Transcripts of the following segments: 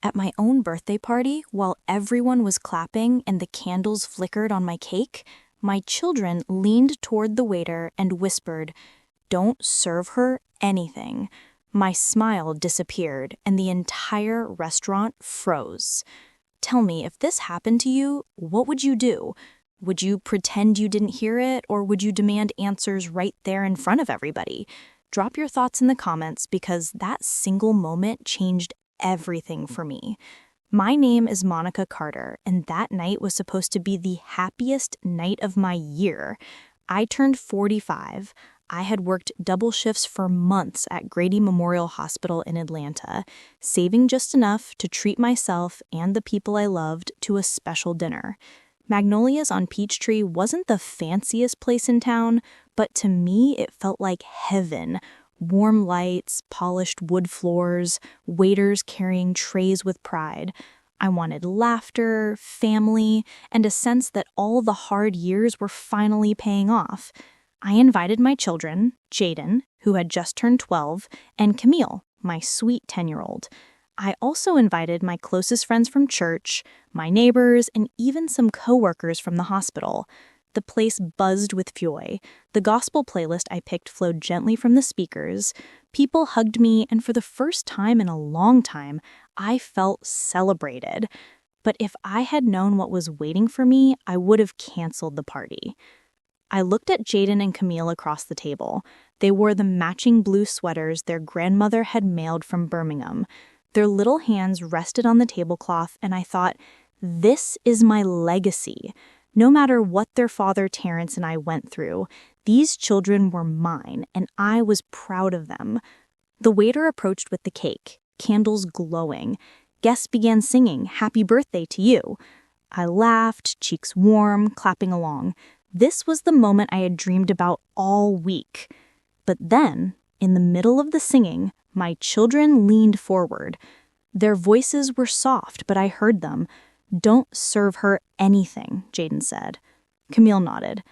At my own birthday party, while everyone was clapping and the candles flickered on my cake, my children leaned toward the waiter and whispered, "Don't serve her anything." My smile disappeared and the entire restaurant froze. Tell me, if this happened to you, what would you do? Would you pretend you didn't hear it, or would you demand answers right there in front of everybody? Drop your thoughts in the comments because that single moment changed everything for me. My name is Monica Carter, and that night was supposed to be the happiest night of my year. I turned 45. I had worked double shifts for months at Grady Memorial Hospital in Atlanta, saving just enough to treat myself and the people I loved to a special dinner. Magnolia's on Peachtree wasn't the fanciest place in town, but to me it felt like heaven. Warm lights, polished wood floors, waiters carrying trays with pride. I wanted laughter, family, and a sense that all the hard years were finally paying off. I invited my children, Jaden, who had just turned 12, and Camille, my sweet 10-year-old. I also invited my closest friends from church, my neighbors, and even some coworkers from the hospital. The place buzzed with joy. The gospel playlist I picked flowed gently from the speakers. People hugged me, and for the first time in a long time, I felt celebrated. But if I had known what was waiting for me, I would have canceled the party. I looked at Jaden and Camille across the table. They wore the matching blue sweaters their grandmother had mailed from Birmingham. Their little hands rested on the tablecloth, and I thought, this is my legacy. No matter what their father Terrence and I went through, these children were mine, and I was proud of them. The waiter approached with the cake, candles glowing. Guests began singing, "Happy birthday to you." I laughed, cheeks warm, clapping along. This was the moment I had dreamed about all week. But then, in the middle of the singing, my children leaned forward. Their voices were soft, but I heard them. "Don't serve her anything," Jaden said. Camille nodded.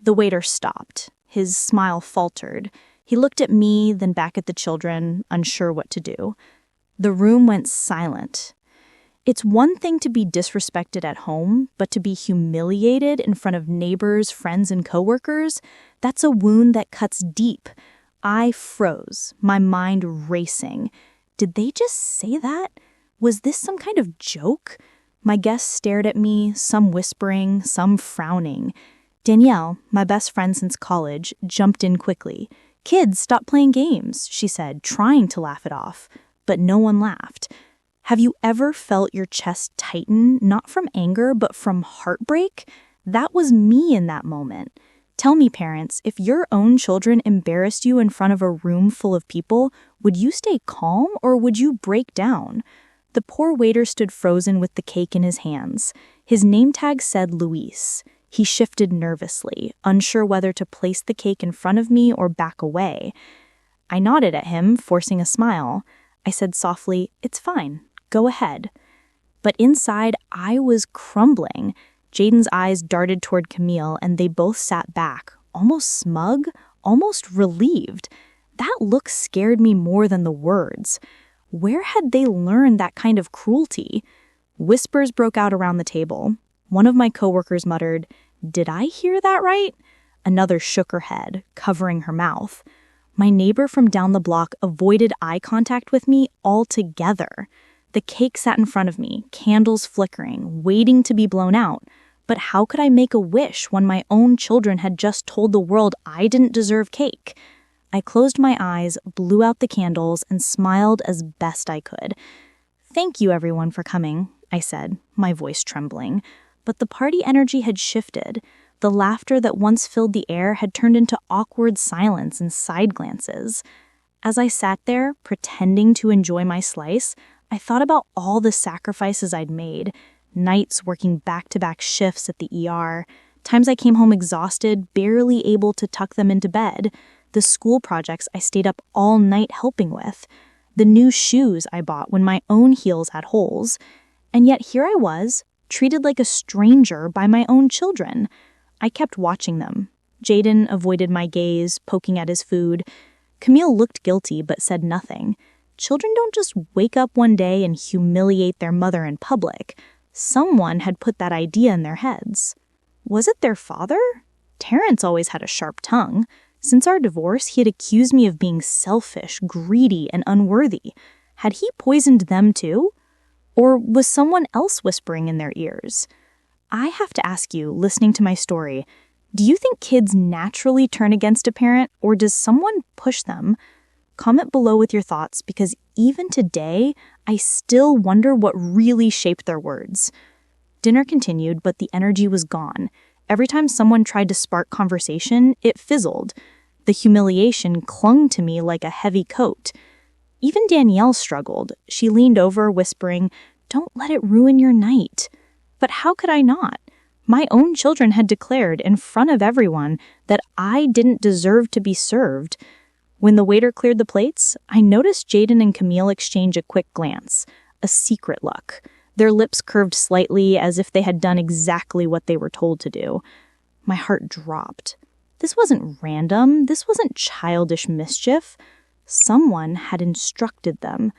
The waiter stopped. His smile faltered. He looked at me, then back at the children, unsure what to do. The room went silent. It's one thing to be disrespected at home, but to be humiliated in front of neighbors, friends, and coworkers, that's a wound that cuts deep. I froze, my mind racing. Did they just say that? Was this some kind of joke? My guests stared at me, some whispering, some frowning. Danielle, my best friend since college, jumped in quickly. "Kids, stop playing games," she said, trying to laugh it off. But no one laughed. Have you ever felt your chest tighten, not from anger, but from heartbreak? That was me in that moment. Tell me, parents, if your own children embarrassed you in front of a room full of people, would you stay calm or would you break down? The poor waiter stood frozen with the cake in his hands. His name tag said Luis. He shifted nervously, unsure whether to place the cake in front of me or back away. I nodded at him, forcing a smile. I said softly, "It's fine. Go ahead." But inside, I was crumbling. Jaden's eyes darted toward Camille, and they both sat back, almost smug, almost relieved. That look scared me more than the words. Where had they learned that kind of cruelty? Whispers broke out around the table. One of my coworkers muttered, "Did I hear that right?" Another shook her head, covering her mouth. My neighbor from down the block avoided eye contact with me altogether. The cake sat in front of me, candles flickering, waiting to be blown out. But how could I make a wish when my own children had just told the world I didn't deserve cake? I closed my eyes, blew out the candles, and smiled as best I could. "Thank you, everyone, for coming," I said, my voice trembling. But the party energy had shifted. The laughter that once filled the air had turned into awkward silence and side glances. As I sat there, pretending to enjoy my slice, I thought about all the sacrifices I'd made. Nights working back-to-back shifts at the ER. Times I came home exhausted, barely able to tuck them into bed. The school projects I stayed up all night helping with. The new shoes I bought when my own heels had holes. And yet here I was, treated like a stranger by my own children. I kept watching them. Jaden avoided my gaze, poking at his food. Camille looked guilty but said nothing. Children don't just wake up one day and humiliate their mother in public. Someone had put that idea in their heads. Was it their father? Terrence always had a sharp tongue. Since our divorce, he had accused me of being selfish, greedy, and unworthy. Had he poisoned them too? Or was someone else whispering in their ears? I have to ask you, listening to my story, do you think kids naturally turn against a parent, or does someone push them? Comment below with your thoughts, because even today, I still wonder what really shaped their words. Dinner continued, but the energy was gone. Every time someone tried to spark conversation, it fizzled. The humiliation clung to me like a heavy coat. Even Danielle struggled. She leaned over, whispering, "Don't let it ruin your night." But how could I not? My own children had declared in front of everyone that I didn't deserve to be served. When the waiter cleared the plates, I noticed Jaden and Camille exchange a quick glance, a secret look. Their lips curved slightly as if they had done exactly what they were told to do. My heart dropped. This wasn't random. This wasn't childish mischief. Someone had instructed them.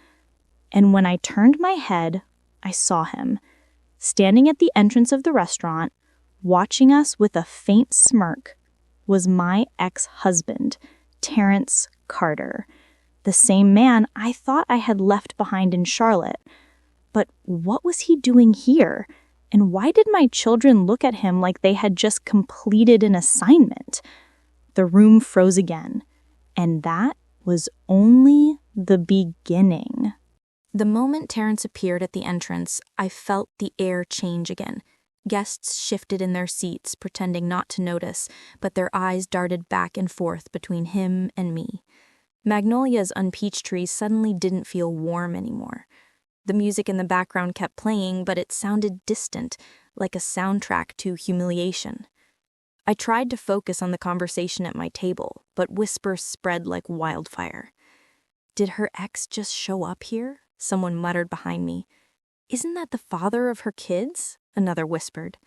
And when I turned my head, I saw him, standing at the entrance of the restaurant, watching us with a faint smirk, was my ex-husband, Terrence Carter, the same man I thought I had left behind in Charlotte. But what was he doing here? And why did my children look at him like they had just completed an assignment? The room froze again, and that was only the beginning. The moment Terrence appeared at the entrance, I felt the air change again. Guests shifted in their seats, pretending not to notice, but their eyes darted back and forth between him and me. Magnolia's unpeach tree suddenly didn't feel warm anymore. The music in the background kept playing, but it sounded distant, like a soundtrack to humiliation. I tried to focus on the conversation at my table, but whispers spread like wildfire. "Did her ex just show up here?" Someone muttered behind me. "Isn't that the father of her kids?" Another whispered.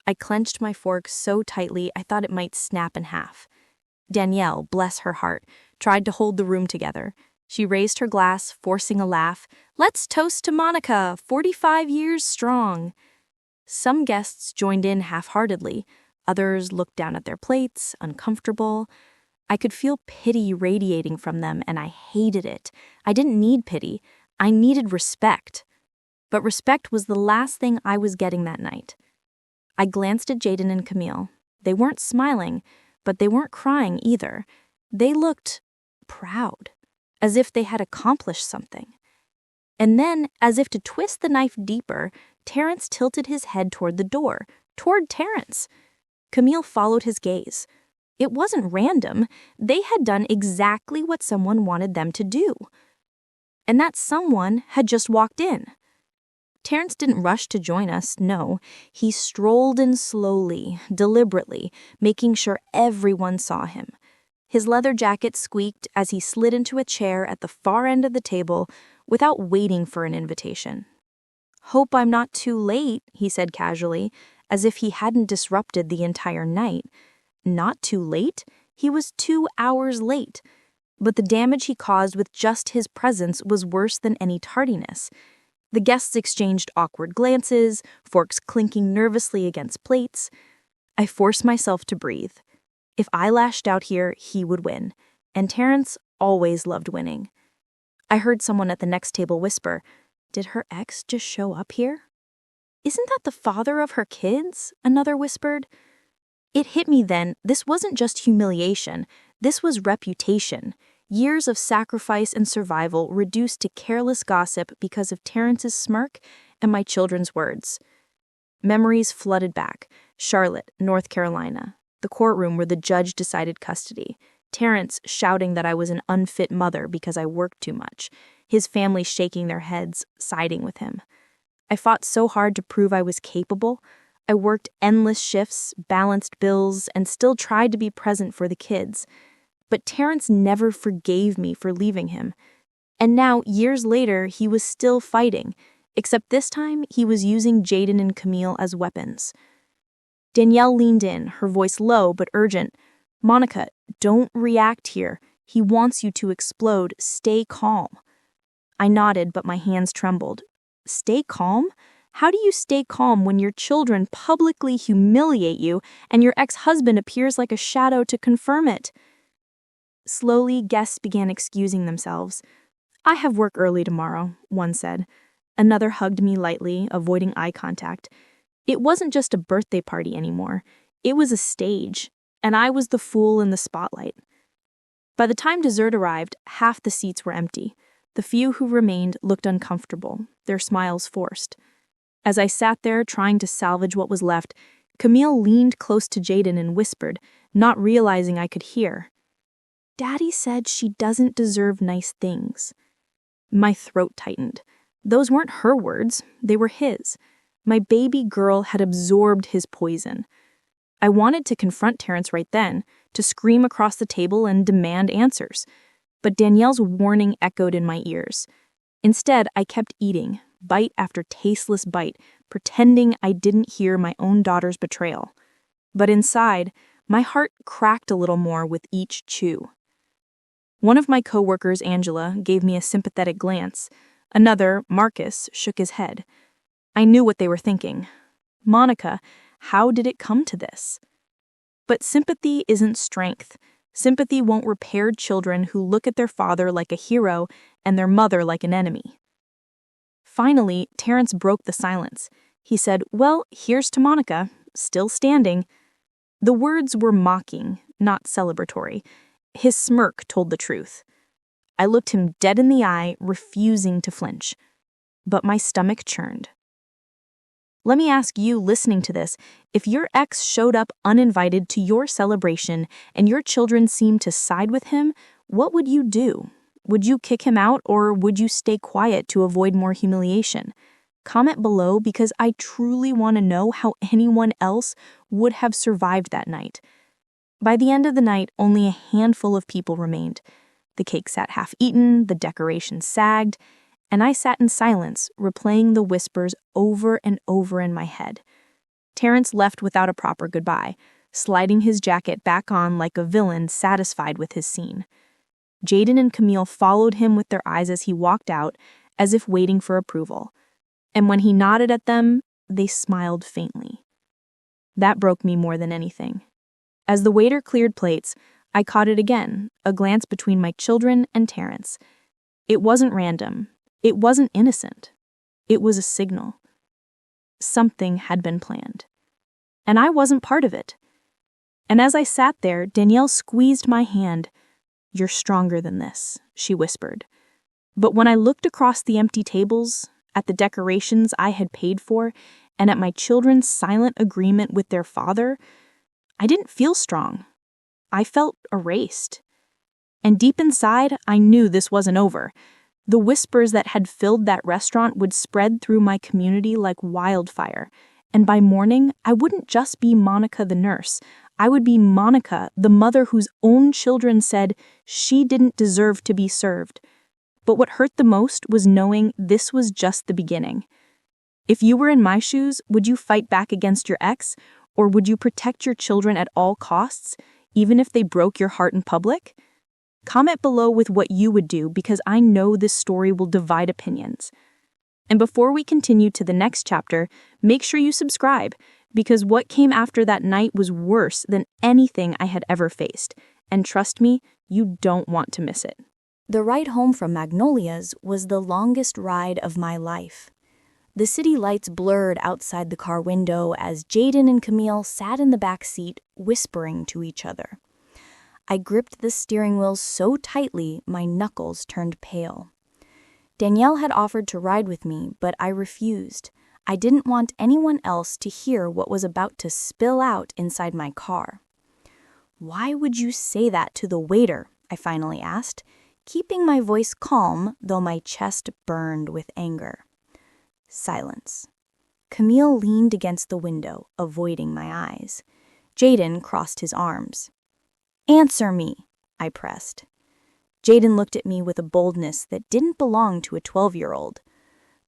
I clenched my fork so tightly I thought it might snap in half. Danielle, bless her heart, tried to hold the room together. She raised her glass, forcing a laugh. "Let's toast to Monica, 45 years strong." Some guests joined in half-heartedly. Others looked down at their plates, uncomfortable. I could feel pity radiating from them, and I hated it. I didn't need pity. I needed respect. But respect was the last thing I was getting that night. I glanced at Jaden and Camille. They weren't smiling, but they weren't crying either. They looked proud, as if they had accomplished something. And then, as if to twist the knife deeper, Terrence tilted his head toward the door, toward Terrence. Camille followed his gaze. It wasn't random. They had done exactly what someone wanted them to do. And that someone had just walked in. Terrence didn't rush to join us, no. He strolled in slowly, deliberately, making sure everyone saw him. His leather jacket squeaked as he slid into a chair at the far end of the table without waiting for an invitation. "Hope I'm not too late," he said casually, as if he hadn't disrupted the entire night. Not too late? He was 2 hours late. But the damage he caused with just his presence was worse than any tardiness. The guests exchanged awkward glances, forks clinking nervously against plates. I forced myself to breathe. If I lashed out here, he would win. And Terrence always loved winning. I heard someone at the next table whisper, "Did her ex just show up here?" "Isn't that the father of her kids?" Another whispered. It hit me then, this wasn't just humiliation. This was reputation. Years of sacrifice and survival reduced to careless gossip because of Terrence's smirk and my children's words. Memories flooded back. Charlotte, North Carolina. The courtroom where the judge decided custody. Terrence shouting that I was an unfit mother because I worked too much. His family shaking their heads, siding with him. I fought so hard to prove I was capable. I worked endless shifts, balanced bills, and still tried to be present for the kids. But Terrence never forgave me for leaving him. And now, years later, he was still fighting, except this time he was using Jaden and Camille as weapons. Danielle leaned in, her voice low but urgent. "Monica, don't react here. He wants you to explode. Stay calm." I nodded, but my hands trembled. Stay calm? How do you stay calm when your children publicly humiliate you and your ex-husband appears like a shadow to confirm it? Slowly, guests began excusing themselves. I have work early tomorrow, one said. Another hugged me lightly, avoiding eye contact. It wasn't just a birthday party anymore. It was a stage, and I was the fool in the spotlight. By the time dessert arrived, half the seats were empty. The few who remained looked uncomfortable, their smiles forced. As I sat there trying to salvage what was left, Camille leaned close to Jaden and whispered, not realizing I could hear. Daddy said she doesn't deserve nice things. My throat tightened. Those weren't her words, they were his. My baby girl had absorbed his poison. I wanted to confront Terrence right then, to scream across the table and demand answers. But Danielle's warning echoed in my ears. Instead, I kept eating, bite after tasteless bite, pretending I didn't hear my own daughter's betrayal. But inside, my heart cracked a little more with each chew. One of my coworkers, Angela, gave me a sympathetic glance. Another, Marcus, shook his head. I knew what they were thinking. Monica, how did it come to this? But sympathy isn't strength. Sympathy won't repair children who look at their father like a hero and their mother like an enemy. Finally, Terrence broke the silence. He said, "Well, here's to Monica, still standing." The words were mocking, not celebratory. His smirk told the truth. I looked him dead in the eye, refusing to flinch. But my stomach churned. Let me ask you, listening to this, if your ex showed up uninvited to your celebration and your children seemed to side with him, what would you do? Would you kick him out, or would you stay quiet to avoid more humiliation? Comment below, because I truly want to know how anyone else would have survived that night. By the end of the night, only a handful of people remained. The cake sat half-eaten, the decorations sagged, and I sat in silence, replaying the whispers over and over in my head. Terrence left without a proper goodbye, sliding his jacket back on like a villain satisfied with his scene. Jaden and Camille followed him with their eyes as he walked out, as if waiting for approval. And when he nodded at them, they smiled faintly. That broke me more than anything. As the waiter cleared plates, I caught it again, a glance between my children and Terrence. It wasn't random. It wasn't innocent. It was a signal. Something had been planned. And I wasn't part of it. And as I sat there, Danielle squeezed my hand. "You're stronger than this," she whispered. But when I looked across the empty tables, at the decorations I had paid for, and at my children's silent agreement with their father, I didn't feel strong. I felt erased. And deep inside, I knew this wasn't over. The whispers that had filled that restaurant would spread through my community like wildfire, and by morning, I wouldn't just be Monica the nurse. I would be Monica, the mother whose own children said she didn't deserve to be served. But what hurt the most was knowing this was just the beginning. If you were in my shoes, would you fight back against your ex, or would you protect your children at all costs, even if they broke your heart in public? Comment below with what you would do, because I know this story will divide opinions. And before we continue to the next chapter, make sure you subscribe, because what came after that night was worse than anything I had ever faced. And trust me, you don't want to miss it. The ride home from Magnolia's was the longest ride of my life. The city lights blurred outside the car window as Jaden and Camille sat in the back seat, whispering to each other. I gripped the steering wheel so tightly my knuckles turned pale. Danielle had offered to ride with me, but I refused. I didn't want anyone else to hear what was about to spill out inside my car. "Why would you say that to the waiter?" I finally asked, keeping my voice calm though my chest burned with anger. Silence. Camille leaned against the window, avoiding my eyes. Jaden crossed his arms. "Answer me," I pressed. Jaden looked at me with a boldness that didn't belong to a 12-year-old.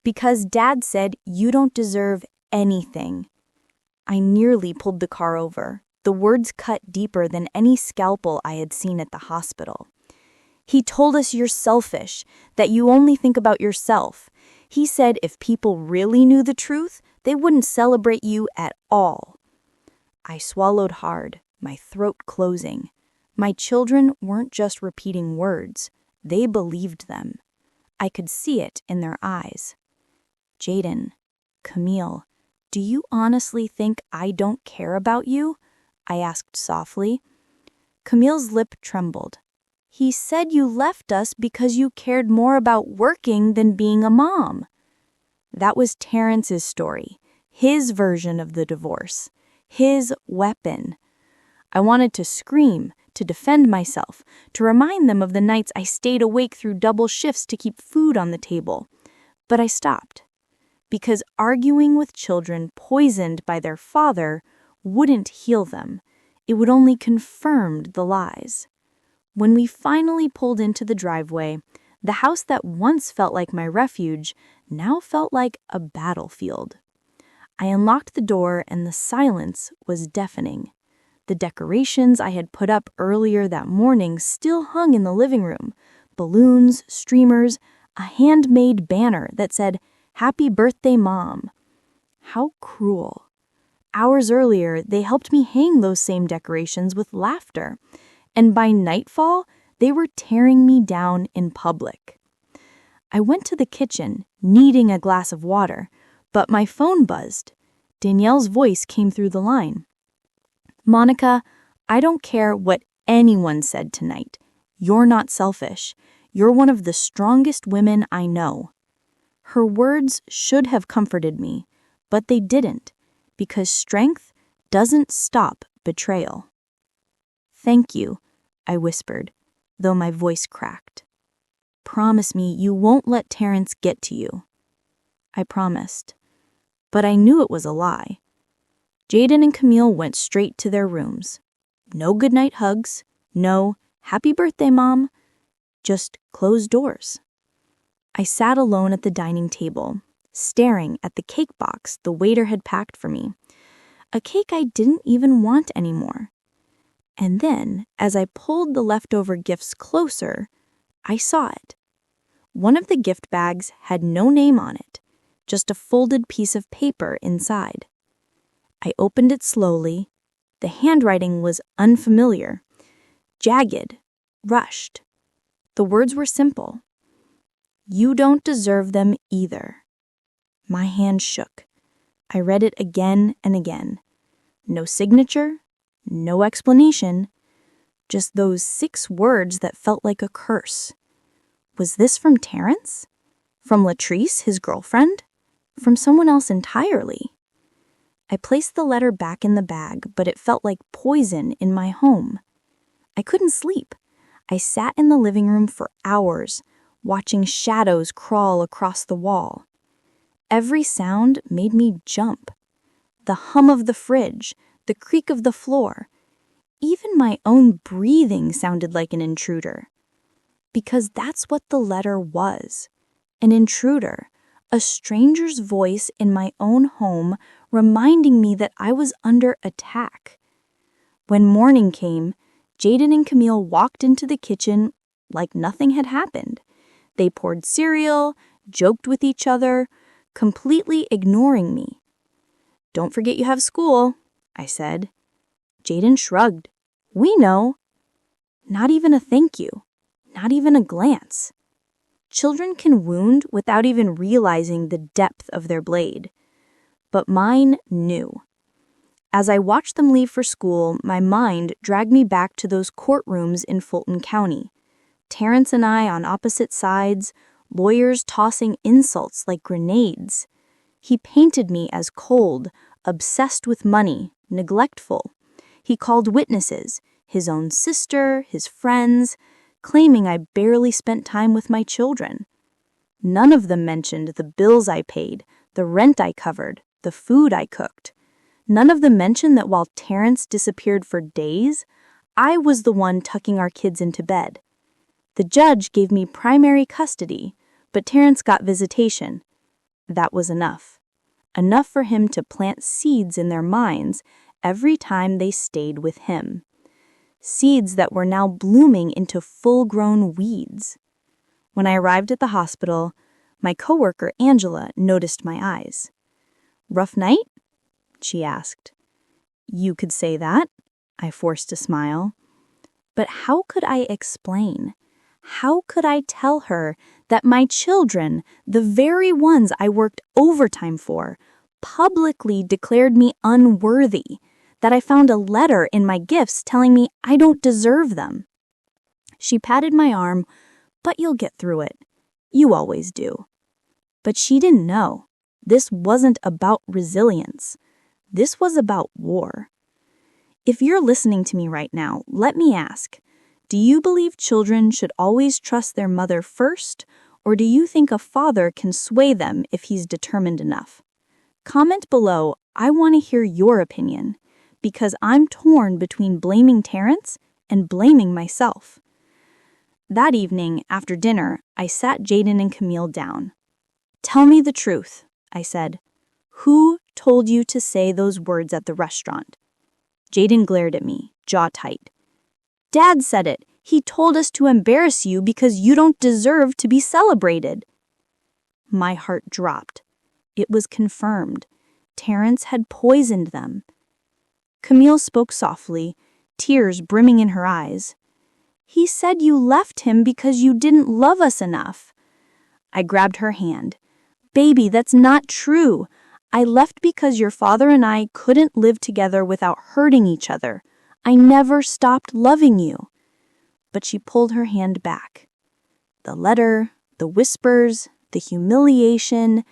"Because Dad said you don't deserve anything." I nearly pulled the car over. The words cut deeper than any scalpel I had seen at the hospital. He told us you're selfish, that you only think about yourself. He said if people really knew the truth, they wouldn't celebrate you at all. I swallowed hard, my throat closing. My children weren't just repeating words, they believed them. I could see it in their eyes. Jaden, Camille, do you honestly think I don't care about you? I asked softly. Camille's lip trembled. He said you left us because you cared more about working than being a mom. That was Terrence's story, his version of the divorce, his weapon. I wanted to scream, to defend myself, to remind them of the nights I stayed awake through double shifts to keep food on the table. But I stopped, because arguing with children poisoned by their father wouldn't heal them. It would only confirm the lies. When we finally pulled into the driveway, the house that once felt like my refuge now felt like a battlefield. I unlocked the door and the silence was deafening. The decorations I had put up earlier that morning still hung in the living room. Balloons, streamers, a handmade banner that said, "Happy Birthday, Mom." How cruel. Hours earlier, they helped me hang those same decorations with laughter, and by nightfall, they were tearing me down in public. I went to the kitchen, needing a glass of water, but my phone buzzed. Danielle's voice came through the line. "Monica, I don't care what anyone said tonight. You're not selfish. You're one of the strongest women I know." Her words should have comforted me, but they didn't, because strength doesn't stop betrayal. "Thank you," I whispered, though my voice cracked. "Promise me you won't let Terrence get to you." I promised, but I knew it was a lie. Jaden and Camille went straight to their rooms. No goodnight hugs, no "Happy birthday, Mom," just closed doors. I sat alone at the dining table, staring at the cake box the waiter had packed for me, a cake I didn't even want anymore. And then, as I pulled the leftover gifts closer, I saw it. One of the gift bags had no name on it, just a folded piece of paper inside. I opened it slowly. The handwriting was unfamiliar, jagged, rushed. The words were simple. "You don't deserve them either." My hand shook. I read it again and again. No signature, no explanation, just those 6 words that felt like a curse. Was this from Terrence? From Latrice, his girlfriend? From someone else entirely? I placed the letter back in the bag, but it felt like poison in my home. I couldn't sleep. I sat in the living room for hours, watching shadows crawl across the wall. Every sound made me jump. The hum of the fridge, the creak of the floor. Even my own breathing sounded like an intruder. Because that's what the letter was. An intruder, a stranger's voice in my own home reminding me that I was under attack. When morning came, Jaden and Camille walked into the kitchen like nothing had happened. They poured cereal, joked with each other, completely ignoring me. "Don't forget you have school," I said. Jaden shrugged. "We know." Not even a thank you. Not even a glance. Children can wound without even realizing the depth of their blade. But mine knew. As I watched them leave for school, my mind dragged me back to those courtrooms in Fulton County. Terrence and I on opposite sides, lawyers tossing insults like grenades. He painted me as cold, obsessed with money, neglectful. He called witnesses, his own sister, his friends, claiming I barely spent time with my children. None of them mentioned the bills I paid, the rent I covered, the food I cooked. None of them mentioned that while Terrence disappeared for days, I was the one tucking our kids into bed. The judge gave me primary custody, but Terrence got visitation. That was enough. Enough for him to plant seeds in their minds every time they stayed with him. seeds that were now blooming into full-grown weeds. When I arrived at the hospital, my coworker Angela noticed my eyes. "Rough night?" she asked. "You could say that," I forced a smile. But how could I explain? How could I tell her that my children, the very ones I worked overtime for, publicly declared me unworthy, that I found a letter in my gifts telling me I don't deserve them? She patted my arm. "But you'll get through it. You always do." But she didn't know. This wasn't about resilience. This was about war. If you're listening to me right now, let me ask, do you believe children should always trust their mother first, or do you think a father can sway them if he's determined enough? Comment below. I want to hear your opinion, because I'm torn between blaming Terrence and blaming myself. That evening, after dinner, I sat Jaden and Camille down. "Tell me the truth," I said. "Who told you to say those words at the restaurant?" Jaden glared at me, jaw tight. "Dad said it. He told us to embarrass you because you don't deserve to be celebrated." My heart dropped. It was confirmed. Terrence had poisoned them. Camille spoke softly, tears brimming in her eyes. "He said you left him because you didn't love us enough." I grabbed her hand. "Baby, that's not true. I left because your father and I couldn't live together without hurting each other. I never stopped loving you." But she pulled her hand back. The letter, the whispers, the humiliation,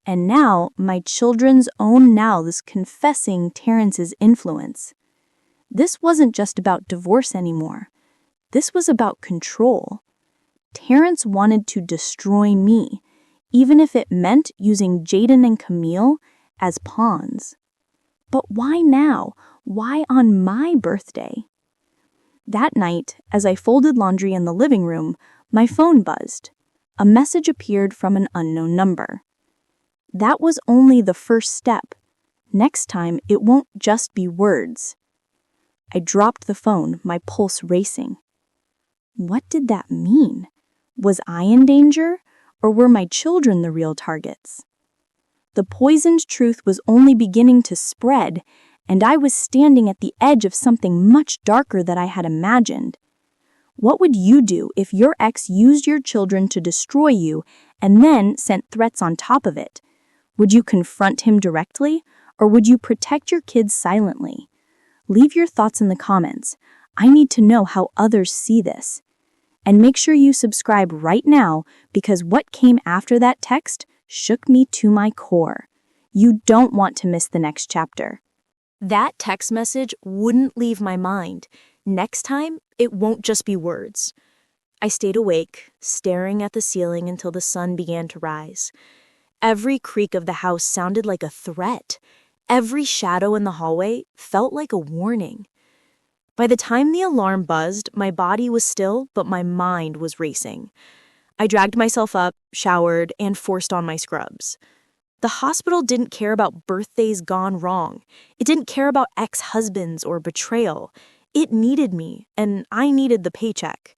and now my children's own mouths confessing Terrence's influence. This wasn't just about divorce anymore. This was about control. Terrence wanted to destroy me, even if it meant using Jaden and Camille as pawns. But why now? Why on my birthday? That night, as I folded laundry in the living room, my phone buzzed. A message appeared from an unknown number. That was only the first step. Next time, it won't just be words. I dropped the phone, my pulse racing. What did that mean? Was I in danger, or were my children the real targets? The poisoned truth was only beginning to spread, and I was standing at the edge of something much darker than I had imagined. What would you do if your ex used your children to destroy you and then sent threats on top of it? Would you confront him directly, or would you protect your kids silently? Leave your thoughts in the comments. I need to know how others see this. And make sure you subscribe right now, because what came after that text shook me to my core. You don't want to miss the next chapter. That text message wouldn't leave my mind. Next time, it won't just be words. I stayed awake, staring at the ceiling until the sun began to rise. Every creak of the house sounded like a threat. Every shadow in the hallway felt like a warning. By the time the alarm buzzed, my body was still, but my mind was racing. I dragged myself up, showered, and forced on my scrubs. The hospital didn't care about birthdays gone wrong. It didn't care about ex-husbands or betrayal. It needed me, and I needed the paycheck.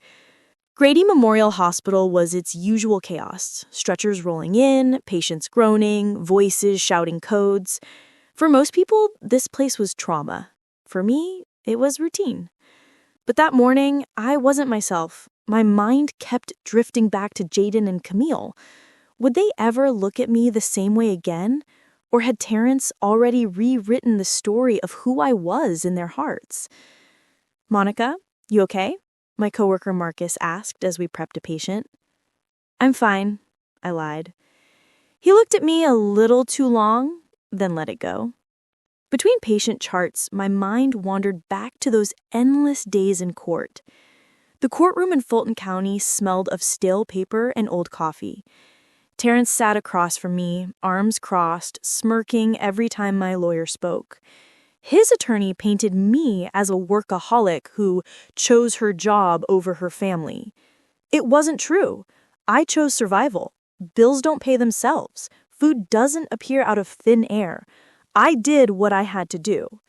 Grady Memorial Hospital was its usual chaos. Stretchers rolling in, patients groaning, voices shouting codes. For most people, this place was trauma. For me, it was routine. But that morning, I wasn't myself. My mind kept drifting back to Jaden and Camille. Would they ever look at me the same way again? Or had Terrence already rewritten the story of who I was in their hearts? "Monica, you okay?" my coworker Marcus asked as we prepped a patient. "I'm fine," I lied. He looked at me a little too long, then let it go. Between patient charts, my mind wandered back to those endless days in court. The courtroom in Fulton County smelled of stale paper and old coffee. Terrence sat across from me, arms crossed, smirking every time my lawyer spoke. His attorney painted me as a workaholic who chose her job over her family. It wasn't true. I chose survival. Bills don't pay themselves. Food doesn't appear out of thin air. I did what I had to do.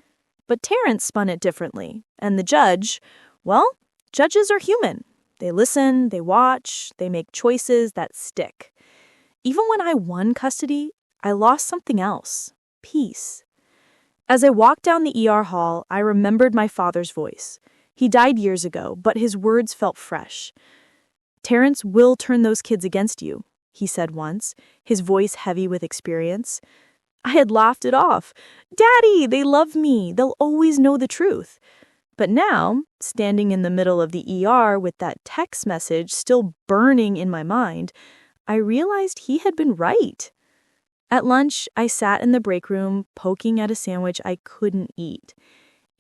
But Terrence spun it differently, and the judge, Well, judges are human. They listen, they watch, they make choices that stick. Even when I won custody, I lost something else: peace. As I walked down the ER hall, I remembered my father's voice. He died years ago, but his words felt fresh. "Terrence will turn those kids against you," he said once, his voice heavy with experience. I had laughed it off. "Daddy, they love me. They'll always know the truth." But now, standing in the middle of the ER with that text message still burning in my mind, I realized he had been right. At lunch, I sat in the break room, poking at a sandwich I couldn't eat.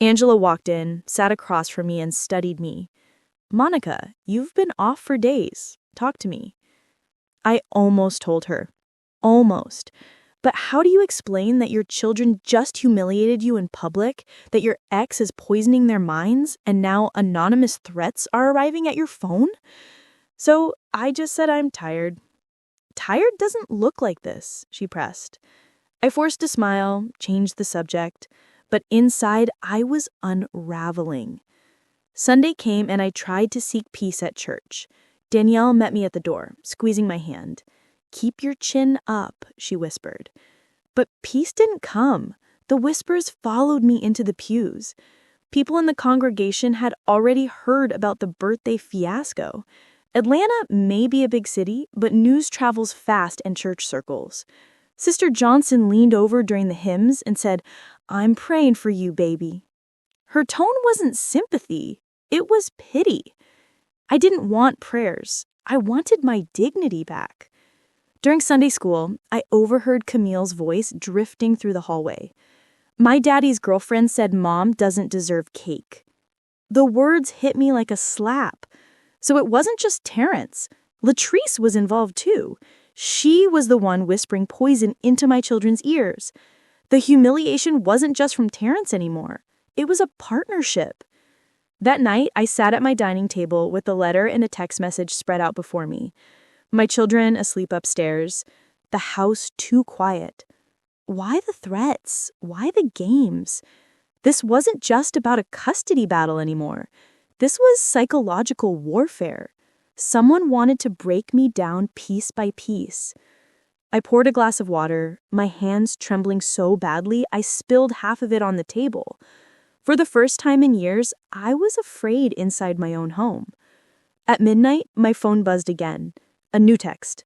Angela walked in, sat across from me, and studied me. "Monica, you've been off for days. Talk to me." I almost told her. Almost. But how do you explain that your children just humiliated you in public, that your ex is poisoning their minds, and now anonymous threats are arriving at your phone? So I just said I'm tired. "Tired doesn't look like this," she pressed. I forced a smile, changed the subject, but inside I was unraveling. Sunday came and I tried to seek peace at church. Danielle met me at the door, squeezing my hand. "Keep your chin up," she whispered. But peace didn't come. The whispers followed me into the pews. People in the congregation had already heard about the birthday fiasco. Atlanta may be a big city, but news travels fast in church circles. Sister Johnson leaned over during the hymns and said, "I'm praying for you, baby." Her tone wasn't sympathy, it was pity. I didn't want prayers. I wanted my dignity back. During Sunday school, I overheard Camille's voice drifting through the hallway. "My daddy's girlfriend said Mom doesn't deserve cake." The words hit me like a slap. So it wasn't just Terrence. Latrice was involved too. She was the one whispering poison into my children's ears. The humiliation wasn't just from Terrence anymore. It was a partnership. That night, I sat at my dining table with a letter and a text message spread out before me. My children asleep upstairs. The house too quiet. Why the threats? Why the games? This wasn't just about a custody battle anymore. This was psychological warfare. Someone wanted to break me down piece by piece. I poured a glass of water, my hands trembling so badly I spilled half of it on the table. For the first time in years, I was afraid inside my own home. At midnight, my phone buzzed again. A new text.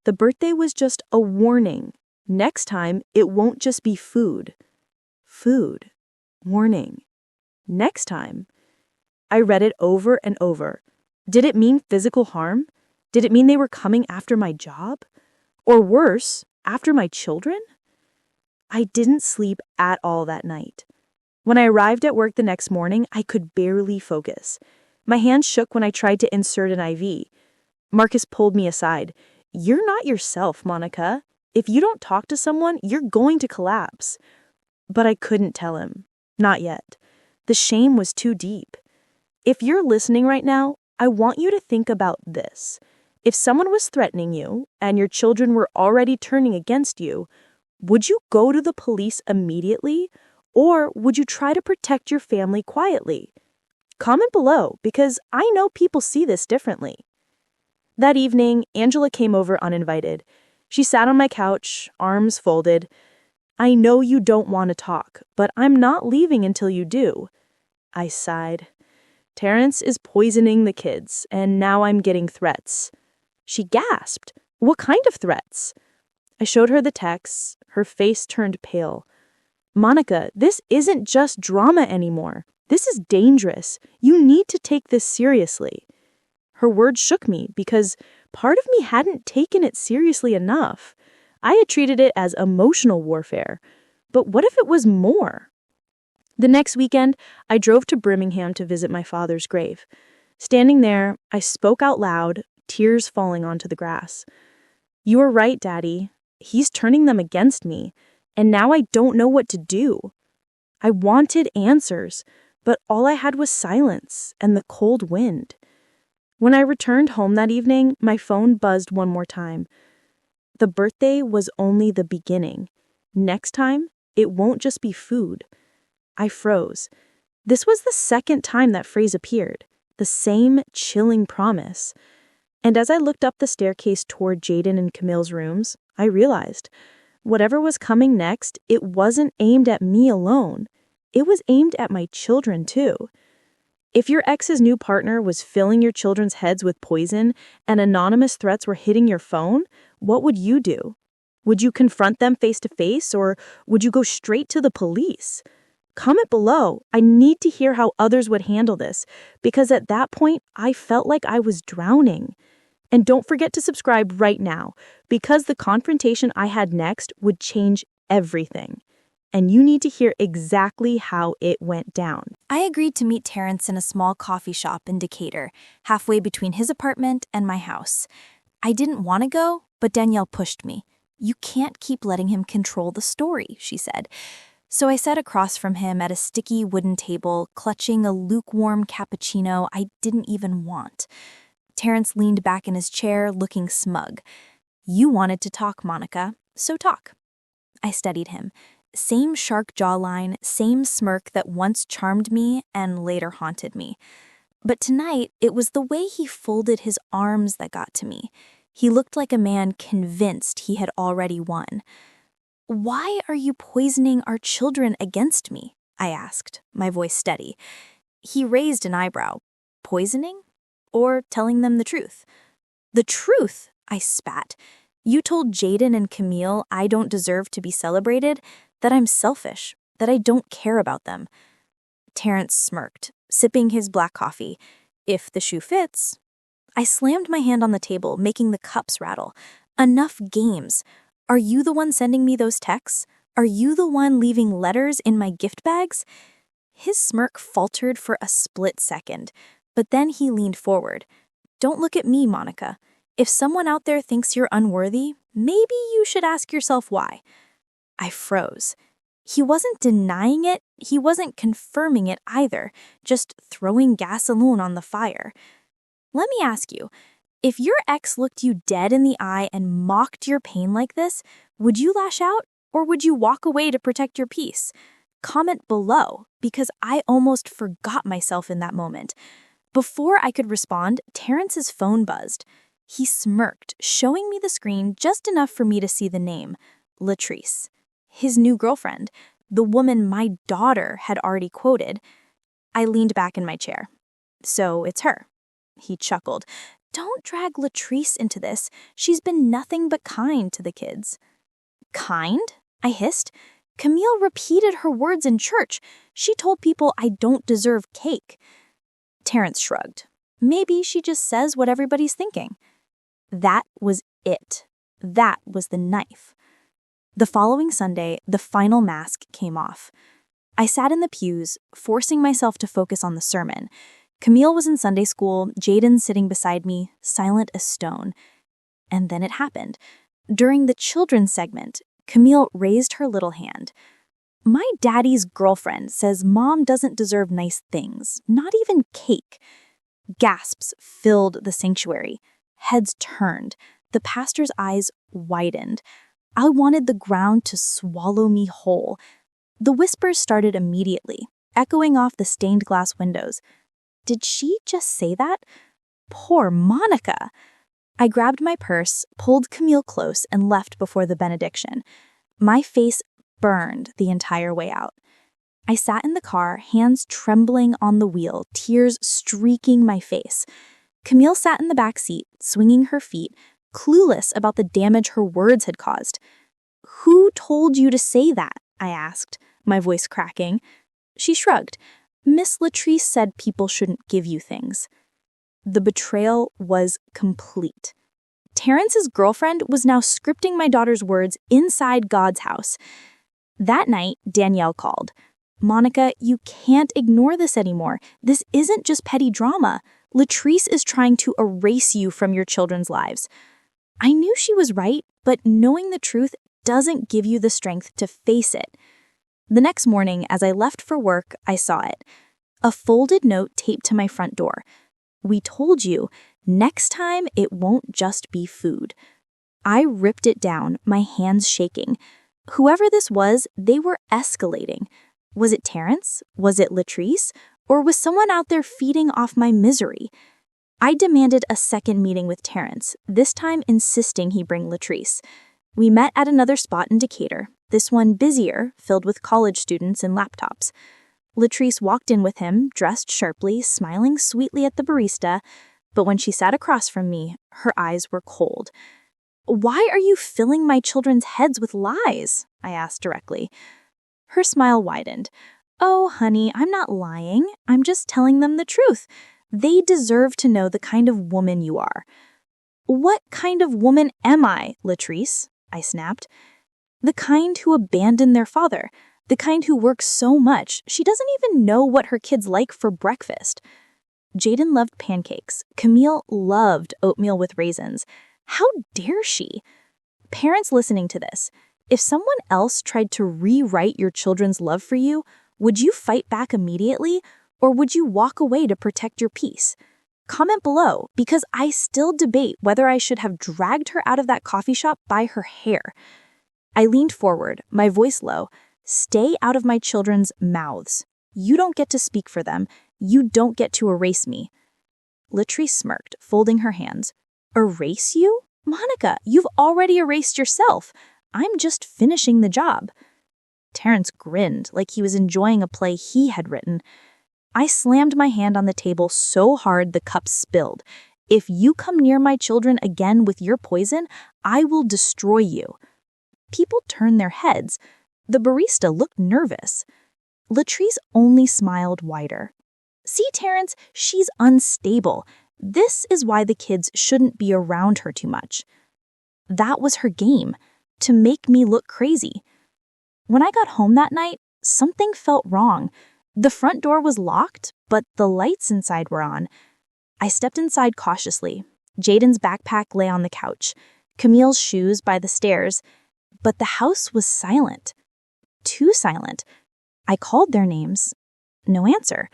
The birthday was just a warning. Next time, it won't just be food. Food. Warning. Next time. I read it over and over. Did it mean physical harm? Did it mean they were coming after my job? Or worse, after my children? I didn't sleep at all that night. When I arrived at work the next morning, I could barely focus. My hands shook when I tried to insert an IV. Marcus pulled me aside. "You're not yourself, Monica. If you don't talk to someone, you're going to collapse." But I couldn't tell him. Not yet. The shame was too deep. If you're listening right now, I want you to think about this. If someone was threatening you and your children were already turning against you, would you go to the police immediately, or would you try to protect your family quietly? Comment below, because I know people see this differently. That evening, Angela came over uninvited. She sat on my couch, arms folded. "I know you don't want to talk, but I'm not leaving until you do." I sighed. "Terrence is poisoning the kids, and now I'm getting threats." She gasped. "What kind of threats?" I showed her the texts. Her face turned pale. "Monica, this isn't just drama anymore. This is dangerous. You need to take this seriously." Her words shook me because part of me hadn't taken it seriously enough. I had treated it as emotional warfare. But what if it was more? The next weekend, I drove to Birmingham to visit my father's grave. Standing there, I spoke out loud, tears falling onto the grass. "You are right, Daddy. He's turning them against me, and now I don't know what to do." I wanted answers, but all I had was silence and the cold wind. When I returned home that evening, my phone buzzed one more time. The birthday was only the beginning. Next time, it won't just be food. I froze. This was the second time that phrase appeared, the same chilling promise. And as I looked up the staircase toward Jaden and Camille's rooms, I realized whatever was coming next, it wasn't aimed at me alone. It was aimed at my children, too. If your ex's new partner was filling your children's heads with poison and anonymous threats were hitting your phone, what would you do? Would you confront them face to face, or would you go straight to the police? Comment below. I need to hear how others would handle this, because at that point, I felt like I was drowning. And don't forget to subscribe right now, because the confrontation I had next would change everything. And you need to hear exactly how it went down. I agreed to meet Terrence in a small coffee shop in Decatur, halfway between his apartment and my house. I didn't want to go, but Danielle pushed me. "You can't keep letting him control the story," she said. So I sat across from him at a sticky wooden table, clutching a lukewarm cappuccino I didn't even want. Terrence leaned back in his chair, looking smug. "You wanted to talk, Monica, so talk." I studied him. Same shark jawline, same smirk that once charmed me and later haunted me. But tonight, it was the way he folded his arms that got to me. He looked like a man convinced he had already won. "Why are you poisoning our children against me?" I asked, my voice steady. He raised an eyebrow. "Poisoning? Or telling them the truth?" "The truth," I spat. "You told Jaden and Camille I don't deserve to be celebrated, that I'm selfish, that I don't care about them." Terrence smirked, sipping his black coffee. "If the shoe fits." I slammed my hand on the table, making the cups rattle. "Enough games. Are you the one sending me those texts? Are you the one leaving letters in my gift bags?" His smirk faltered for a split second, but then he leaned forward. "Don't look at me, Monica. If someone out there thinks you're unworthy, maybe you should ask yourself why." I froze. He wasn't denying it, he wasn't confirming it either, just throwing gasoline on the fire. "Let me ask you, if your ex looked you dead in the eye and mocked your pain like this, would you lash out, or would you walk away to protect your peace?" Comment below, because I almost forgot myself in that moment. Before I could respond, Terrence's phone buzzed. He smirked, showing me the screen just enough for me to see the name, Latrice. His new girlfriend, the woman my daughter had already quoted. I leaned back in my chair. "So it's her." He chuckled. "Don't drag Latrice into this. She's been nothing but kind to the kids." "Kind?" I hissed. "Camille repeated her words in church. She told people I don't deserve cake." Terrence shrugged. "Maybe she just says what everybody's thinking." That was it. That was the knife. The following Sunday, the final mask came off. I sat in the pews, forcing myself to focus on the sermon. Camille was in Sunday school, Jaden sitting beside me, silent as stone. And then it happened. During the children's segment, Camille raised her little hand. "My daddy's girlfriend says Mom doesn't deserve nice things, not even cake." Gasps filled the sanctuary. Heads turned. The pastor's eyes widened. I wanted the ground to swallow me whole. The whispers started immediately, echoing off the stained glass windows. Did she just say that? Poor Monica! I grabbed my purse, pulled Camille close, and left before the benediction. My face burned the entire way out. I sat in the car, hands trembling on the wheel, tears streaking my face. Camille sat in the back seat, swinging her feet, clueless about the damage her words had caused. "Who told you to say that?" I asked, my voice cracking. She shrugged. "Miss Latrice said people shouldn't give you things." The betrayal was complete. Terrence's girlfriend was now scripting my daughter's words inside God's house. That night, Danielle called. "Monica, you can't ignore this anymore. This isn't just petty drama. Latrice is trying to erase you from your children's lives." I knew she was right, but knowing the truth doesn't give you the strength to face it. The next morning, as I left for work, I saw it. A folded note taped to my front door. "We told you, next time it won't just be food." I ripped it down, my hands shaking. Whoever this was, they were escalating. Was it Terrence? Was it Latrice? Or was someone out there feeding off my misery? I demanded a second meeting with Terrence, this time insisting he bring Latrice. We met at another spot in Decatur, this one busier, filled with college students and laptops. Latrice walked in with him, dressed sharply, smiling sweetly at the barista, but when she sat across from me, her eyes were cold. "Why are you filling my children's heads with lies?" I asked directly. Her smile widened. "Oh, honey, I'm not lying. I'm just telling them the truth. They deserve to know the kind of woman you are." "What kind of woman am I, Latrice?" I snapped. "The kind who abandoned their father. The kind who works so much she doesn't even know what her kids like for breakfast." Jaden loved pancakes. Camille loved oatmeal with raisins. How dare she? Parents listening to this, if someone else tried to rewrite your children's love for you, would you fight back immediately, or would you walk away to protect your peace? Comment below, because I still debate whether I should have dragged her out of that coffee shop by her hair. I leaned forward, my voice low. "Stay out of my children's mouths. You don't get to speak for them. You don't get to erase me." Latrice smirked, folding her hands. "Erase you? Monica, you've already erased yourself. I'm just finishing the job." Terrence grinned like he was enjoying a play he had written. I slammed my hand on the table so hard the cup spilled. "If you come near my children again with your poison, I will destroy you." People turned their heads. The barista looked nervous. Latrice only smiled wider. "See, Terrence, she's unstable. This is why the kids shouldn't be around her too much." That was her game, to make me look crazy. When I got home that night, something felt wrong. The front door was locked, but the lights inside were on. I stepped inside cautiously. Jaden's backpack lay on the couch, Camille's shoes by the stairs, but the house was silent. Too silent. I called their names. No answer.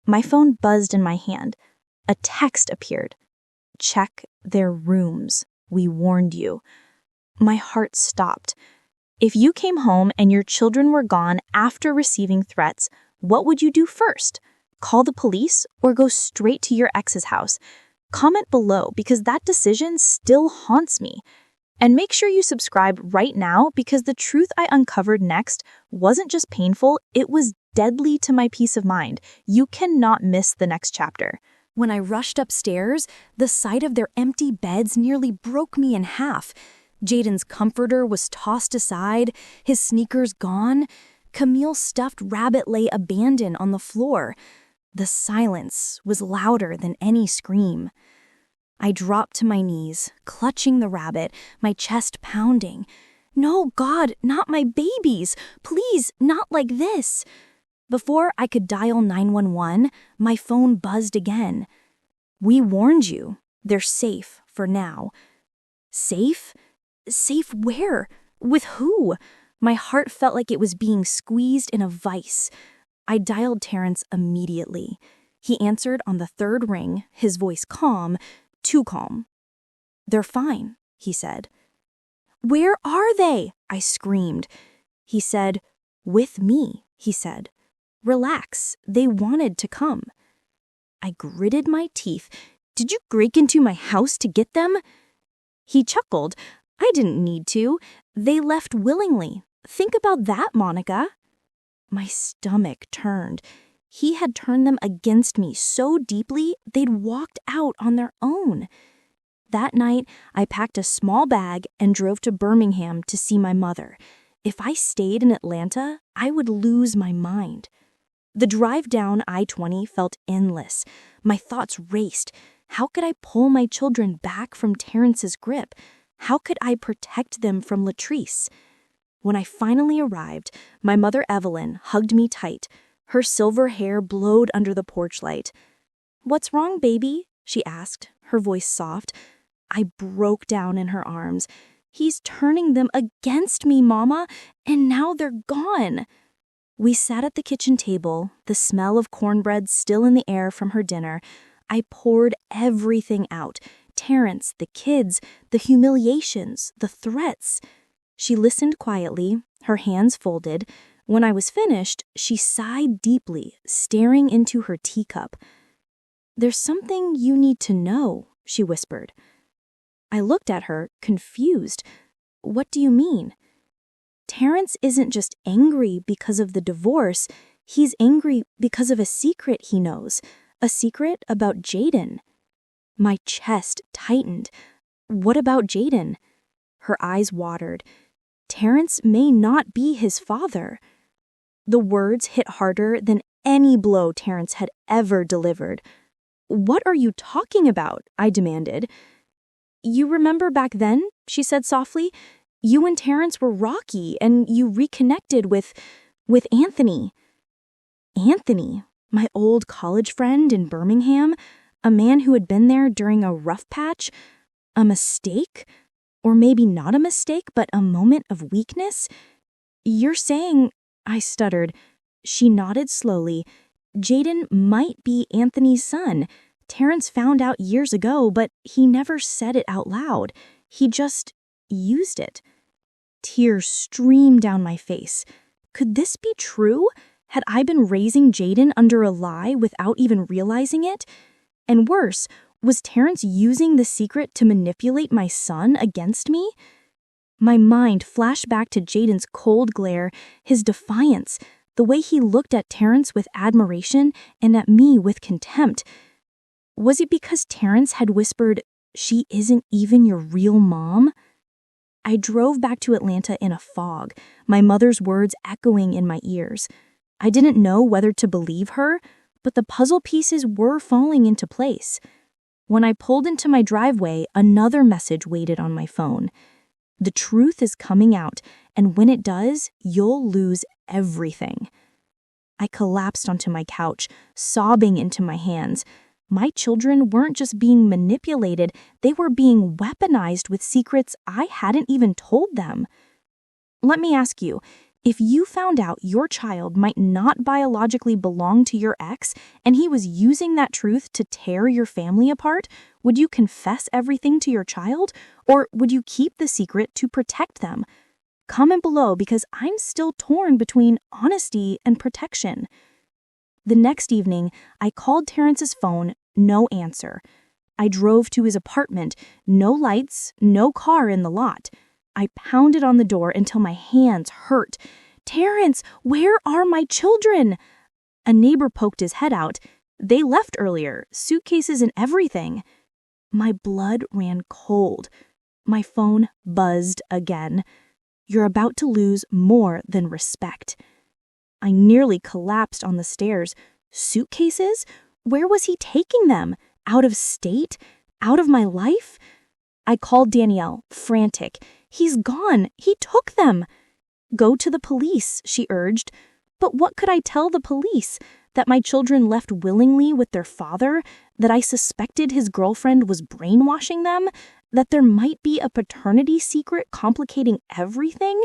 My phone buzzed in my hand. A text appeared. "Check their rooms. We warned you." My heart stopped. If you came home and your children were gone after receiving threats, what would you do first? Call the police or go straight to your ex's house? Comment below because that decision still haunts me. And make sure you subscribe right now because the truth I uncovered next wasn't just painful, it was deadly to my peace of mind. You cannot miss the next chapter. When I rushed upstairs, the sight of their empty beds nearly broke me in half. Jaden's comforter was tossed aside, his sneakers gone. Camille's stuffed rabbit lay abandoned on the floor. The silence was louder than any scream. I dropped to my knees, clutching the rabbit, my chest pounding. "No, God, not my babies! Please, not like this!" Before I could dial 911, my phone buzzed again. "We warned you. They're safe for now." Safe? Safe where? With who? My heart felt like it was being squeezed in a vice. I dialed Terrence immediately. He answered on the third ring, his voice calm, too calm. "They're fine," he said. "Where are they?" I screamed. He said, "With me," he said. "Relax, they wanted to come." I gritted my teeth. "Did you break into my house to get them?" He chuckled. "I didn't need to. They left willingly. Think about that, Monica." My stomach turned. He had turned them against me so deeply they'd walked out on their own. That night, I packed a small bag and drove to Birmingham to see my mother. If I stayed in Atlanta, I would lose my mind. The drive down I-20 felt endless. My thoughts raced. How could I pull my children back from Terrence's grip? How could I protect them from Latrice? When I finally arrived, my mother Evelyn hugged me tight. Her silver hair blowed under the porch light. "What's wrong, baby?" she asked, her voice soft. I broke down in her arms. "He's turning them against me, Mama, and now they're gone." We sat at the kitchen table, the smell of cornbread still in the air from her dinner. I poured everything out. Terrence, the kids, the humiliations, the threats. She listened quietly, her hands folded. When I was finished, she sighed deeply, staring into her teacup. "There's something you need to know," she whispered. I looked at her, confused. "What do you mean?" "Terrence isn't just angry because of the divorce. He's angry because of a secret he knows, a secret about Jaden." My chest tightened. "What about Jaden?" Her eyes watered. "Terrence may not be his father." The words hit harder than any blow Terrence had ever delivered. "What are you talking about?" I demanded. "You remember back then?" she said softly. "You and Terrence were rocky, and you reconnected with Anthony." Anthony, my old college friend in Birmingham, a man who had been there during a rough patch, a mistake? Or maybe not a mistake, but a moment of weakness? "You're saying," I stuttered. She nodded slowly. "Jaden might be Anthony's son. Terrence found out years ago, but he never said it out loud. He just used it." Tears streamed down my face. Could this be true? Had I been raising Jaden under a lie without even realizing it? And worse, was Terrence using the secret to manipulate my son against me? My mind flashed back to Jaden's cold glare, his defiance, the way he looked at Terrence with admiration and at me with contempt. Was it because Terrence had whispered, "She isn't even your real mom"? I drove back to Atlanta in a fog, my mother's words echoing in my ears. I didn't know whether to believe her, but the puzzle pieces were falling into place. When I pulled into my driveway, another message waited on my phone. "The truth is coming out, and when it does, you'll lose everything." I collapsed onto my couch, sobbing into my hands. My children weren't just being manipulated, they were being weaponized with secrets I hadn't even told them. Let me ask you, if you found out your child might not biologically belong to your ex and he was using that truth to tear your family apart, would you confess everything to your child, or would you keep the secret to protect them? Comment below, because I'm still torn between honesty and protection. The next evening, I called Terrence's phone, no answer. I drove to his apartment, no lights, no car in the lot. I pounded on the door until my hands hurt. "Terrence, where are my children?" A neighbor poked his head out. "They left earlier, suitcases and everything." My blood ran cold. My phone buzzed again. "You're about to lose more than respect." I nearly collapsed on the stairs. Suitcases? Where was he taking them? Out of state? Out of my life? I called Danielle, frantic. "He's gone. He took them." "Go to the police," she urged. But what could I tell the police? That my children left willingly with their father? That I suspected his girlfriend was brainwashing them? That there might be a paternity secret complicating everything?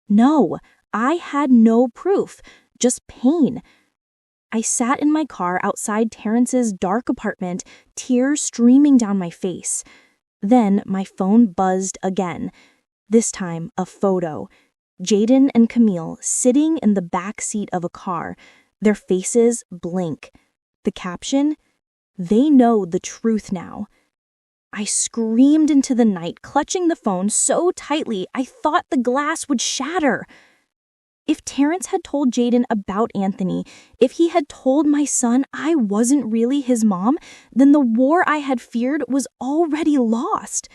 No, I had no proof, just pain. I sat in my car outside Terrence's dark apartment, tears streaming down my face. Then my phone buzzed again. This time, a photo. Jaden and Camille sitting in the back seat of a car, their faces blank. The caption, "They know the truth now." I screamed into the night, clutching the phone so tightly I thought the glass would shatter. If Terrence had told Jaden about Anthony, if he had told my son I wasn't really his mom, then the war I had feared was already lost.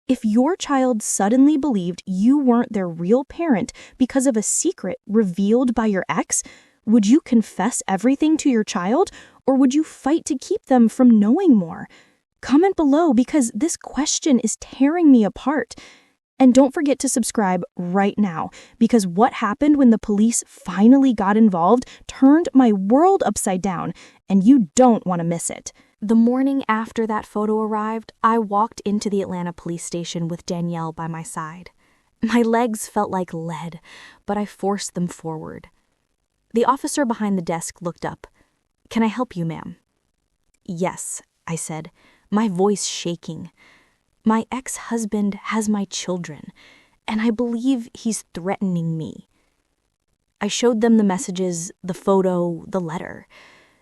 If your child suddenly believed you weren't their real parent because of a secret revealed by your ex, would you confess everything to your child, or would you fight to keep them from knowing more? Comment below, because this question is tearing me apart. And don't forget to subscribe right now, because what happened when the police finally got involved turned my world upside down, and you don't want to miss it. The morning after that photo arrived, I walked into the Atlanta police station with Danielle by my side. My legs felt like lead, but I forced them forward. The officer behind the desk looked up. "Can I help you, ma'am?" "Yes," I said, my voice shaking. "My ex-husband has my children, and I believe he's threatening me. I showed them the messages, the photo, the letter.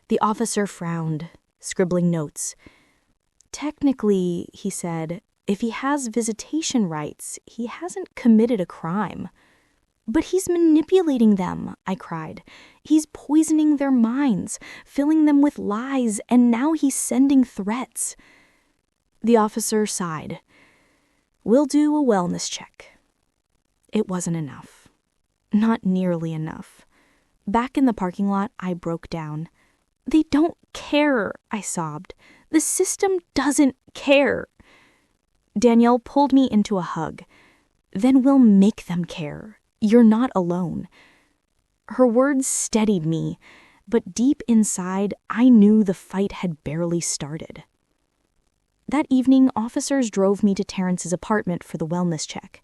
The officer frowned, scribbling notes. Technically, he said, if he has visitation rights, he hasn't committed a crime. But he's manipulating them, I cried. He's poisoning their minds, filling them with lies, and now he's sending threats. The officer sighed. We'll do a wellness check. It wasn't enough. Not nearly enough. Back in the parking lot, I broke down. They don't care, I sobbed. The system doesn't care. Danielle pulled me into a hug. Then we'll make them care. You're not alone. Her words steadied me, but deep inside, I knew the fight had barely started. That evening, officers drove me to Terrence's apartment for the wellness check.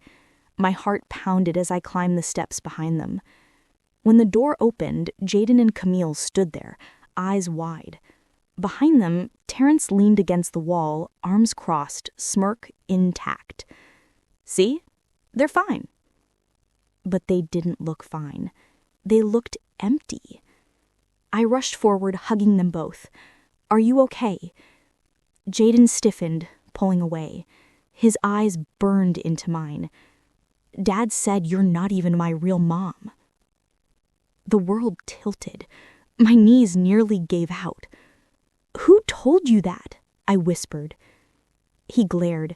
My heart pounded as I climbed the steps behind them. When the door opened, Jaden and Camille stood there, eyes wide. Behind them, Terrence leaned against the wall, arms crossed, smirk intact. See? They're fine. But they didn't look fine. They looked empty. I rushed forward, hugging them both. Are you okay? Jaden stiffened, pulling away. His eyes burned into mine. Dad said you're not even my real mom. The world tilted. My knees nearly gave out. Who told you that? I whispered. He glared.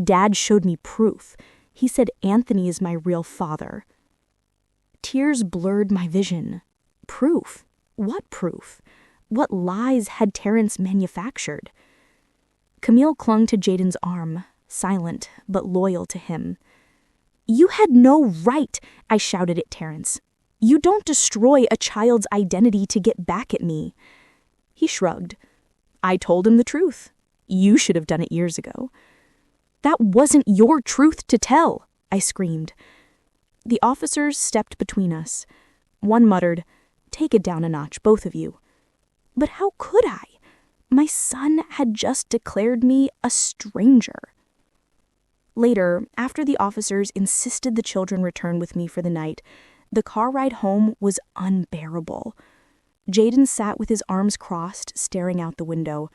Dad showed me proof. He said Anthony is my real father. Tears blurred my vision. Proof? What proof? What lies had Terrence manufactured? Camille clung to Jaden's arm, silent but loyal to him. You had no right, I shouted at Terrence. You don't destroy a child's identity to get back at me. He shrugged. I told him the truth. You should have done it years ago. That wasn't your truth to tell, I screamed. The officers stepped between us. One muttered, Take it down a notch, both of you. But how could I? My son had just declared me a stranger. Later, after the officers insisted the children return with me for the night, the car ride home was unbearable. Jaden sat with his arms crossed, staring out the window.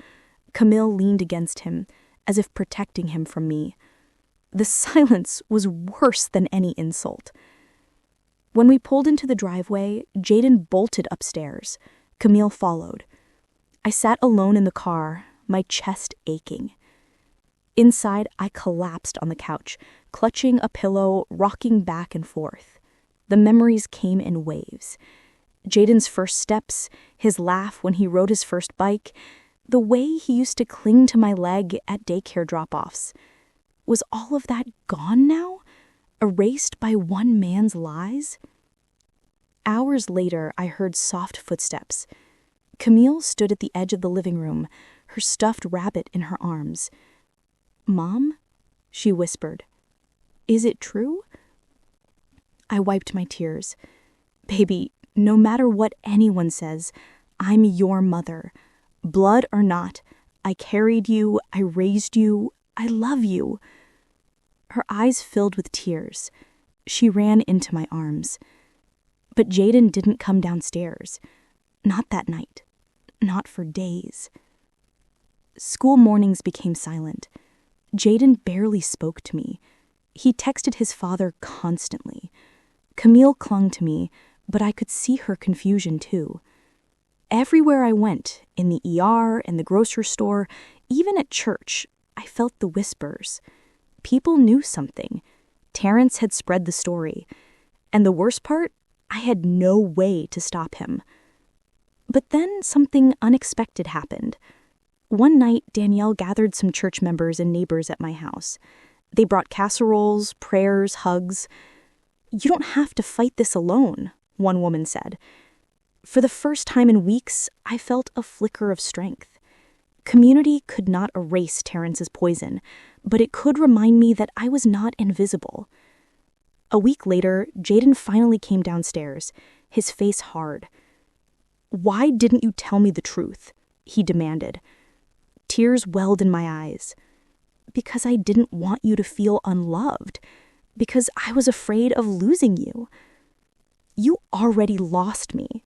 Camille leaned against him, as if protecting him from me. The silence was worse than any insult. When we pulled into the driveway, Jaden bolted upstairs. Camille followed. I sat alone in the car, my chest aching. Inside, I collapsed on the couch, clutching a pillow, rocking back and forth. The memories came in waves. Jaden's first steps, his laugh when he rode his first bike, the way he used to cling to my leg at daycare drop-offs. Was all of that gone now? Erased by one man's lies? Hours later, I heard soft footsteps. Camille stood at the edge of the living room, her stuffed rabbit in her arms. Mom? She whispered. Is it true? I wiped my tears. Baby, no matter what anyone says, I'm your mother. Blood or not, I carried you, I raised you, I love you. Her eyes filled with tears. She ran into my arms. But Jaden didn't come downstairs. Not that night. Not for days. School mornings became silent. Jaden barely spoke to me. He texted his father constantly. Camille clung to me, but I could see her confusion too. Everywhere I went, in the ER, in the grocery store, even at church, I felt the whispers. People knew something. Terrence had spread the story. And the worst part, I had no way to stop him. But then something unexpected happened. One night, Danielle gathered some church members and neighbors at my house. They brought casseroles, prayers, hugs. You don't have to fight this alone, one woman said. For the first time in weeks, I felt a flicker of strength. Community could not erase Terrence's poison, but it could remind me that I was not invisible. A week later, Jaden finally came downstairs, his face hard. Why didn't you tell me the truth? He demanded. Tears welled in my eyes. Because I didn't want you to feel unloved. because I was afraid of losing you. You already lost me,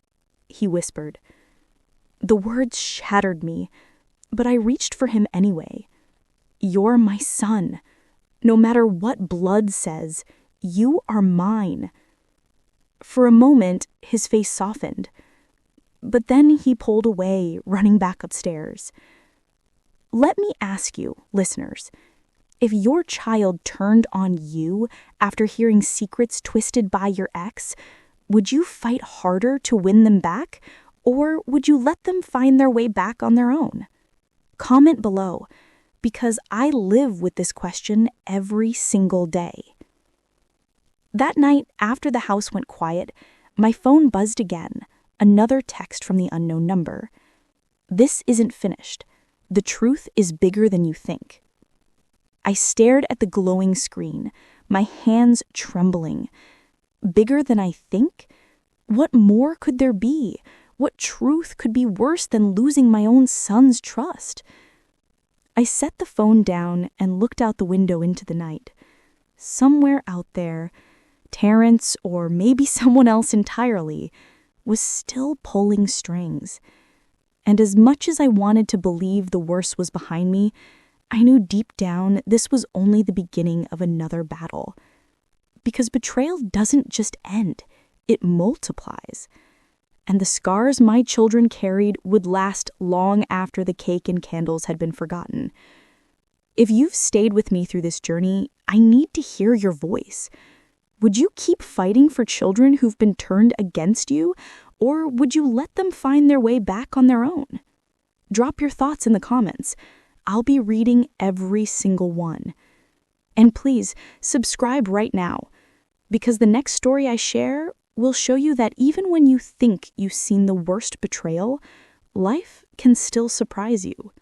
he whispered. The words shattered me, but I reached for him anyway. You're my son. No matter what blood says, you are mine. For a moment, his face softened, but then he pulled away, running back upstairs. Let me ask you, listeners, if your child turned on you after hearing secrets twisted by your ex, would you fight harder to win them back, or would you let them find their way back on their own? Comment below, because I live with this question every single day. That night, after the house went quiet, my phone buzzed again, another text from the unknown number. This isn't finished. The truth is bigger than you think. I stared at the glowing screen, my hands trembling. Bigger than I think? What more could there be? What truth could be worse than losing my own son's trust? I set the phone down and looked out the window into the night. Somewhere out there, Terrence, or maybe someone else entirely, was still pulling strings. And as much as I wanted to believe the worst was behind me, I knew deep down this was only the beginning of another battle. Because betrayal doesn't just end, it multiplies. And the scars my children carried would last long after the cake and candles had been forgotten. If you've stayed with me through this journey, I need to hear your voice. Would you keep fighting for children who've been turned against you, or would you let them find their way back on their own? Drop your thoughts in the comments. I'll be reading every single one. And please, subscribe right now, because the next story I share will show you that even when you think you've seen the worst betrayal, life can still surprise you.